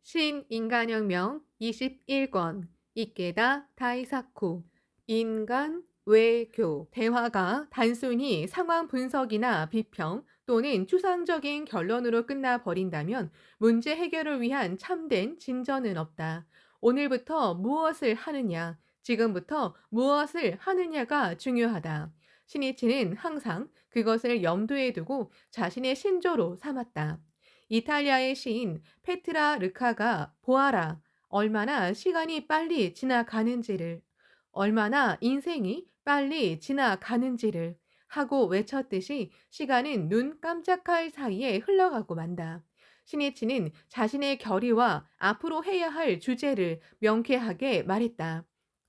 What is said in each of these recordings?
신인간혁명 21권 이케다 다이사쿠 인간 외교 대화가 단순히 상황 분석이나 비평 또는 추상적인 결론으로 끝나 버린다면 문제 해결을 위한 참된 진전은 없다. 오늘부터 무엇을 하느냐, 지금부터 무엇을 하느냐가 중요하다. 신이치는 항상 그것을 염두에 두고 자신의 신조로 삼았다. 이탈리아의 시인 페트라 르카가 보아라, 얼마나 시간이 빨리 지나가는지를, 얼마나 인생이 빨리 지나가는지를 하고 외쳤듯이 시간은 눈 깜짝할 사이에 흘러가고 만다. 신이치는 자신의 결의와 앞으로 해야 할 주제를 명쾌하게 말했다.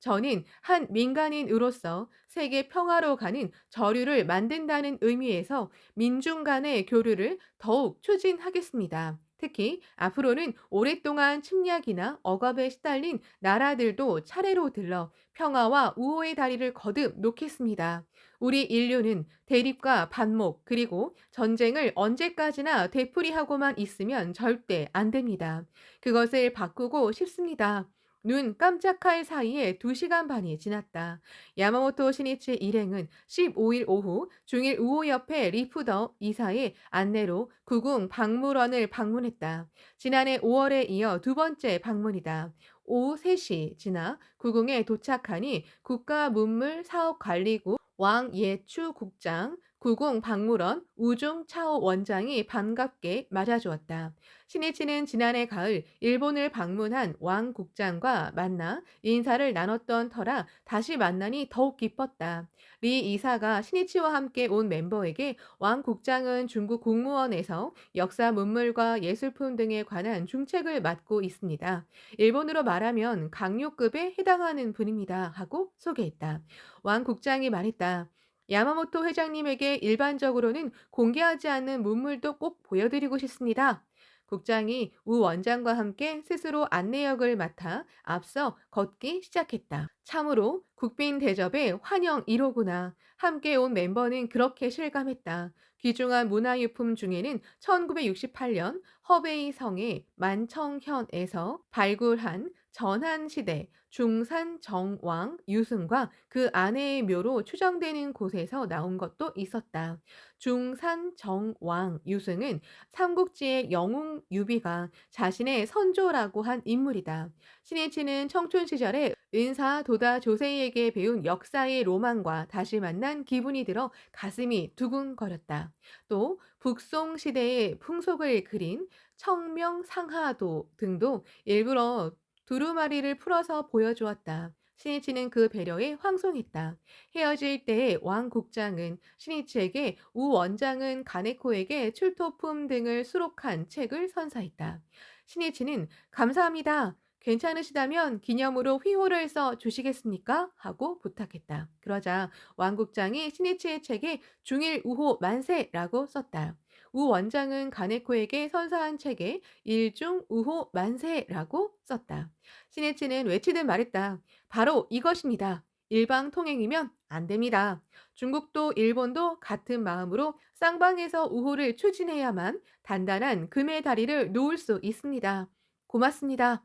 저는 한 민간인으로서 세계 평화로 가는 저류를 만든다는 의미에서 민중 간의 교류를 더욱 추진하겠습니다. 특히 앞으로는 오랫동안 침략이나 억압에 시달린 나라들도 차례로 들러 평화와 우호의 다리를 거듭 놓겠습니다. 우리 인류는 대립과 반목 그리고 전쟁을 언제까지나 되풀이하고만 있으면 절대 안 됩니다. 그것을 바꾸고 싶습니다. 눈 깜짝할 사이에 2시간 반이 지났다. 야마모토 시니치 일행은 15일 오후 중일 우호협회 리푸더 이사의 안내로 구궁 박물원을 방문했다. 지난해 5월에 이어 두 번째 방문이다. 오후 3시 지나 구궁에 도착하니 국가문물사업관리국 왕예추 국장, 구궁 박물원 우중 차오 원장이 반갑게 맞아주었다. 신이치는 지난해 가을 일본을 방문한 왕 국장과 만나 인사를 나눴던 터라 다시 만나니 더욱 기뻤다. 리 이사가 신이치와 함께 온 멤버에게 왕 국장은 중국 국무원에서 역사 문물과 예술품 등에 관한 중책을 맡고 있습니다. 일본으로 말하면 강요급에 해당하는 분입니다. 하고 소개했다. 왕 국장이 말했다. 야마모토 회장님에게 일반적으로는 공개하지 않는 문물도 꼭 보여드리고 싶습니다. 국장이 우 원장과 함께 스스로 안내역을 맡아 앞서 걷기 시작했다. 참으로 국빈 대접의 환영 1호구나. 함께 온 멤버는 그렇게 실감했다. 귀중한 문화유품 중에는 1968년 허베이 성의 만청현에서 발굴한 전한시대 중산정왕 유승과 그 아내의 묘로 추정되는 곳에서 나온 것도 있었다. 중산정왕 유승은 삼국지의 영웅 유비가 자신의 선조라고 한 인물이다. 신해치는 청춘 시절에 은사 도다 조세이에게 배운 역사의 로망과 다시 만난 기분이 들어 가슴이 두근거렸다. 또 북송 시대의 풍속을 그린 청명상하도 등도 일부러 두루마리를 풀어서 보여주었다. 신이치는 그 배려에 황송했다. 헤어질 때 왕 국장은 신이치에게 우 원장은 가네코에게 출토품 등을 수록한 책을 선사했다. 신이치는 감사합니다. 괜찮으시다면 기념으로 휘호를 써 주시겠습니까? 하고 부탁했다. 그러자 왕 국장이 신이치의 책에 중일 우호 만세라고 썼다. 우 원장은 가네코에게 선사한 책에 일중 우호 만세라고 썼다. 신해치는 외치듯 말했다. 바로 이것입니다. 일방 통행이면 안 됩니다. 중국도 일본도 같은 마음으로 쌍방에서 우호를 추진해야만 단단한 금의 다리를 놓을 수 있습니다. 고맙습니다.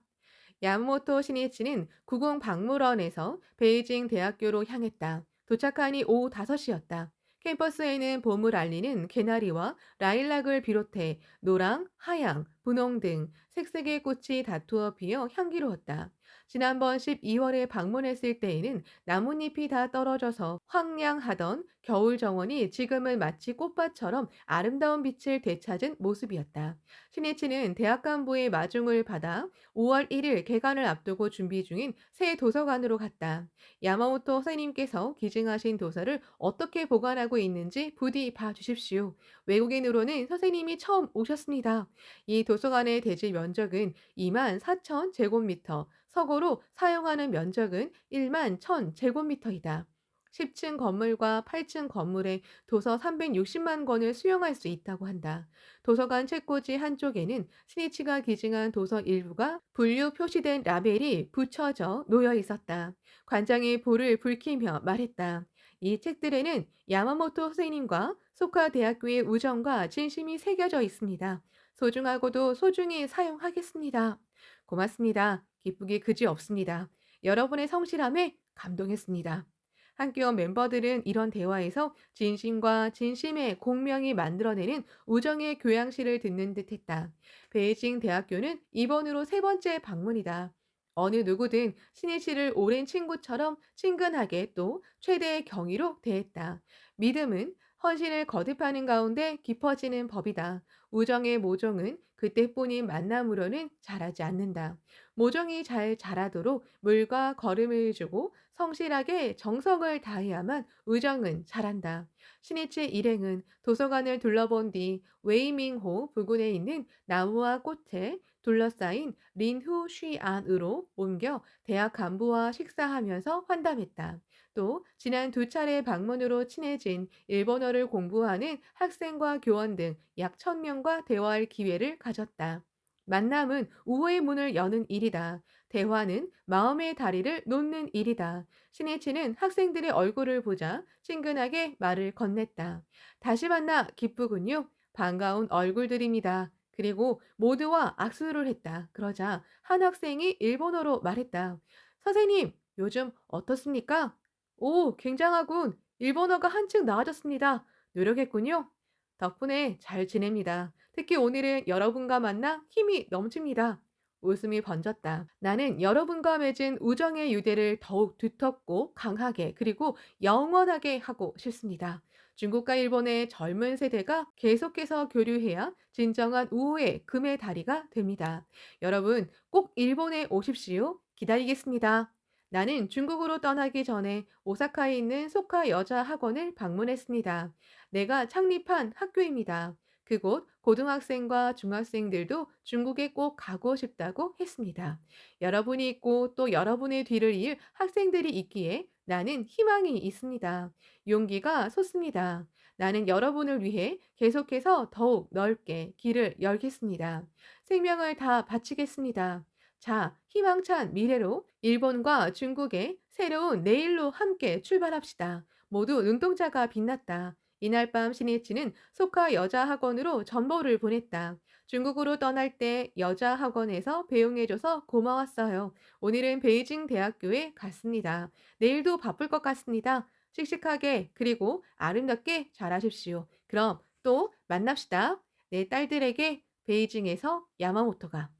야마모토 시니치는 구궁박물원에서 베이징 대학교로 향했다. 도착하니 오후 5시였다. 캠퍼스에는 봄을 알리는 개나리와 라일락을 비롯해 노랑, 하양, 분홍 등 색색의 꽃이 다투어 피어 향기로웠다. 지난번 12월에 방문했을 때에는 나뭇잎이 다 떨어져서 황량하던 겨울 정원이 지금은 마치 꽃밭처럼 아름다운 빛을 되찾은 모습이었다. 신이치는 대학 간부의 마중을 받아 5월 1일 개관을 앞두고 준비 중인 새 도서관으로 갔다. 야마모토 선생님께서 기증하신 도서를 어떻게 보관하고 있는지 부디 봐주십시오. 외국인으로는 선생님이 처음 오셨습니다. 이 도서관의 대지 면적은 2만 4천 제곱미터, 서고로 사용하는 면적은 1만 1천 제곱미터이다. 10층 건물과 8층 건물에 도서 360만 권을 수용할 수 있다고 한다. 도서관 책꽂이 한쪽에는 스니치가 기증한 도서 일부가 분류 표시된 라벨이 붙여져 놓여 있었다. 관장이 볼을 붉히며 말했다. 이 책들에는 야마모토 선생님과 소카 대학교의 우정과 진심이 새겨져 있습니다. 소중하고도 소중히 사용하겠습니다. 고맙습니다. 기쁘기 그지없습니다. 여러분의 성실함에 감동했습니다. 함께온 멤버들은 이런 대화에서 진심과 진심의 공명이 만들어내는 우정의 교양실을 듣는 듯했다. 베이징 대학교는 이번으로 세 번째 방문이다. 어느 누구든 신이치를 오랜 친구처럼 친근하게 또 최대의 경의로 대했다. 믿음은 헌신을 거듭하는 가운데 깊어지는 법이다. 우정의 모종은 그때뿐인 만남으로는 자라지 않는다. 모종이 잘 자라도록 물과 거름을 주고 성실하게 정성을 다해야만 우정은 자란다. 신이치 일행은 도서관을 둘러본 뒤 웨이밍호 부근에 있는 나무와 꽃에 둘러싸인 린후 쉬안으로 옮겨 대학 간부와 식사하면서 환담했다. 또 지난 두 차례 방문으로 친해진 일본어를 공부하는 학생과 교원 등 약 1000명과 대화할 기회를 가졌다. 만남은 우호의 문을 여는 일이다. 대화는 마음의 다리를 놓는 일이다. 신이치는 학생들의 얼굴을 보자 친근하게 말을 건넸다. 다시 만나 기쁘군요. 반가운 얼굴들입니다. 그리고 모두와 악수를 했다. 그러자 한 학생이 일본어로 말했다. 선생님, 요즘 어떻습니까? 오, 굉장하군. 일본어가 한층 나아졌습니다. 노력했군요. 덕분에 잘 지냅니다. 특히 오늘은 여러분과 만나 힘이 넘칩니다. 웃음이 번졌다. 나는 여러분과 맺은 우정의 유대를 더욱 두텁고 강하게 그리고 영원하게 하고 싶습니다. 중국과 일본의 젊은 세대가 계속해서 교류해야 진정한 우호의 금의 다리가 됩니다. 여러분 꼭 일본에 오십시오. 기다리겠습니다. 나는 중국으로 떠나기 전에 오사카에 있는 소카 여자 학원을 방문했습니다. 내가 창립한 학교입니다. 그곳 고등학생과 중학생들도 중국에 꼭 가고 싶다고 했습니다. 여러분이 있고 또 여러분의 뒤를 이을 학생들이 있기에 나는 희망이 있습니다. 용기가 솟습니다. 나는 여러분을 위해 계속해서 더욱 넓게 길을 열겠습니다. 생명을 다 바치겠습니다. 자, 희망찬 미래로 일본과 중국의 새로운 내일로 함께 출발합시다. 모두 눈동자가 빛났다. 이날 밤 신이치는 소카 여자 학원으로 전보를 보냈다. 중국으로 떠날 때 여자 학원에서 배웅해줘서 고마웠어요. 오늘은 베이징 대학교에 갔습니다. 내일도 바쁠 것 같습니다. 씩씩하게 그리고 아름답게 잘하십시오. 그럼 또 만납시다. 내 딸들에게 베이징에서 야마모토가.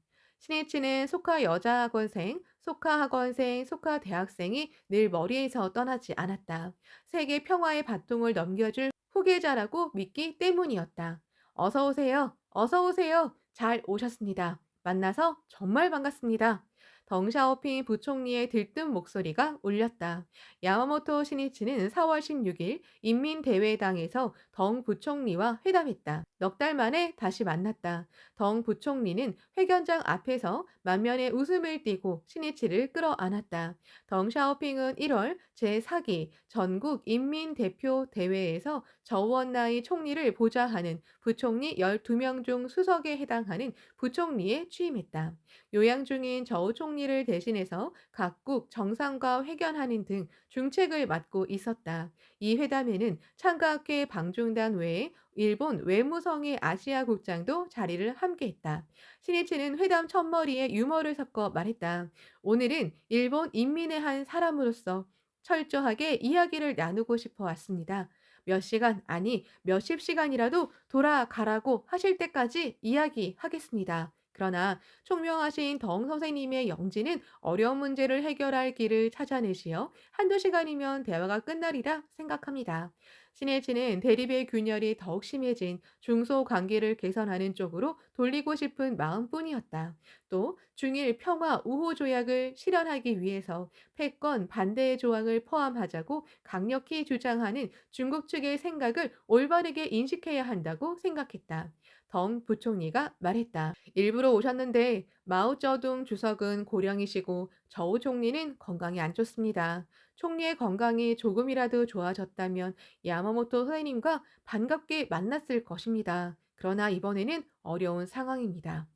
신이치는 소카 여자 학원생, 소카 학원생, 소카 대학생이 늘 머리에서 떠나지 않았다. 세계 평화의 바통을 넘겨줄 후계자라고 믿기 때문이었다. 어서 오세요. 어서 오세요. 잘 오셨습니다. 만나서 정말 반갑습니다. 덩샤오핑 부총리의 들뜬 목소리가 울렸다. 야마모토 신이치는 4월 16일 인민대회당에서 덩 부총리와 회담했다. 넉 달 만에 다시 만났다. 덩 부총리는 회견장 앞에서 만면에 웃음을 띠고 신이치를 끌어안았다. 덩샤오핑은 1월 제4기 전국 인민대표 대회에서 저우원나이 총리를 보좌하는 부총리 12명 중 수석에 해당하는 부총리에 취임했다. 요양 중인 저우 총리를 대신해서 각국 정상과 회견하는 등 중책을 맡고 있었다. 이 회담에는 창가학회 방중단 외에 일본 외무성의 아시아 국장도 자리를 함께했다. 신이치는 회담 첫머리에 유머를 섞어 말했다. 오늘은 일본 인민의 한 사람으로서 철저하게 이야기를 나누고 싶어 왔습니다. 몇 시간, 아니 몇십 시간이라도 돌아가라고 하실 때까지 이야기하겠습니다. 그러나 총명하신 덩 선생님의 영지는 어려운 문제를 해결할 길을 찾아내시어 한두 시간이면 대화가 끝나리라 생각합니다. 신해치는 대립의 균열이 더욱 심해진 중소관계를 개선하는 쪽으로 돌리고 싶은 마음뿐이었다. 또 중일 평화 우호 조약을 실현하기 위해서 패권 반대의 조항을 포함하자고 강력히 주장하는 중국 측의 생각을 올바르게 인식해야 한다고 생각했다. 덩 부총리가 말했다. 일부러 오셨는데 마오쩌둥 주석은 고령이시고 저우 총리는 건강이 안 좋습니다. 총리의 건강이 조금이라도 좋아졌다면 야마모토 선생님과 반갑게 만났을 것입니다. 그러나 이번에는 어려운 상황입니다.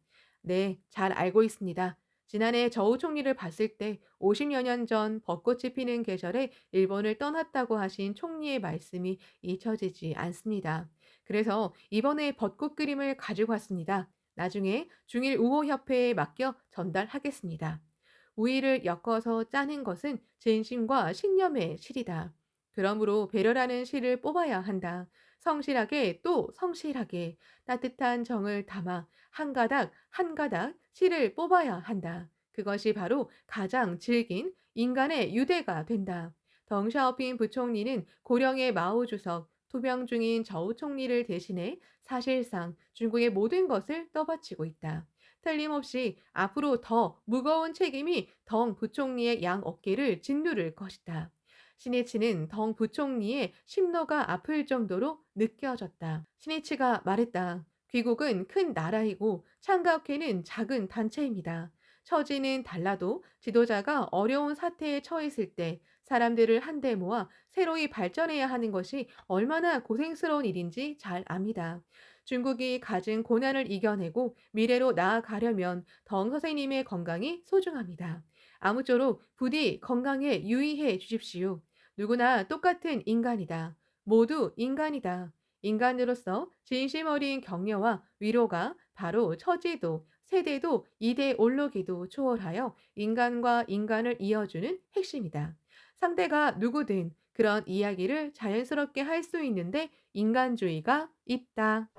네, 잘 알고 있습니다. 지난해 저우 총리를 봤을 때 50여 년 전 벚꽃이 피는 계절에 일본을 떠났다고 하신 총리의 말씀이 잊혀지지 않습니다. 그래서 이번에 벚꽃 그림을 가지고 왔습니다. 나중에 중일우호협회에 맡겨 전달하겠습니다. 우위를 엮어서 짜는 것은 진심과 신념의 실이다. 그러므로 배려라는 실을 뽑아야 한다. 성실하게 또 성실하게 따뜻한 정을 담아 한 가닥 한 가닥 실을 뽑아야 한다. 그것이 바로 가장 질긴 인간의 유대가 된다. 덩샤오핑 부총리는 고령의 마오 주석, 투병 중인 저우 총리를 대신해 사실상 중국의 모든 것을 떠받치고 있다. 틀림없이 앞으로 더 무거운 책임이 덩 부총리의 양 어깨를 짓누를 것이다. 시니치는 덩 부총리의 심노가 아플 정도로 느껴졌다. 시니치가 말했다. 귀국은 큰 나라이고 창가회는 작은 단체입니다. 처지는 달라도 지도자가 어려운 사태에 처했을 때 사람들을 한데 모아 새로이 발전해야 하는 것이 얼마나 고생스러운 일인지 잘 압니다. 중국이 가진 고난을 이겨내고 미래로 나아가려면 덩 선생님의 건강이 소중합니다. 아무쪼록 부디 건강에 유의해 주십시오. 누구나 똑같은 인간이다. 모두 인간이다. 인간으로서 진심 어린 격려와 위로가 바로 처지도, 세대도, 이대 올로기도 초월하여 인간과 인간을 이어주는 핵심이다. 상대가 누구든 그런 이야기를 자연스럽게 할 수 있는데 인간주의가 있다.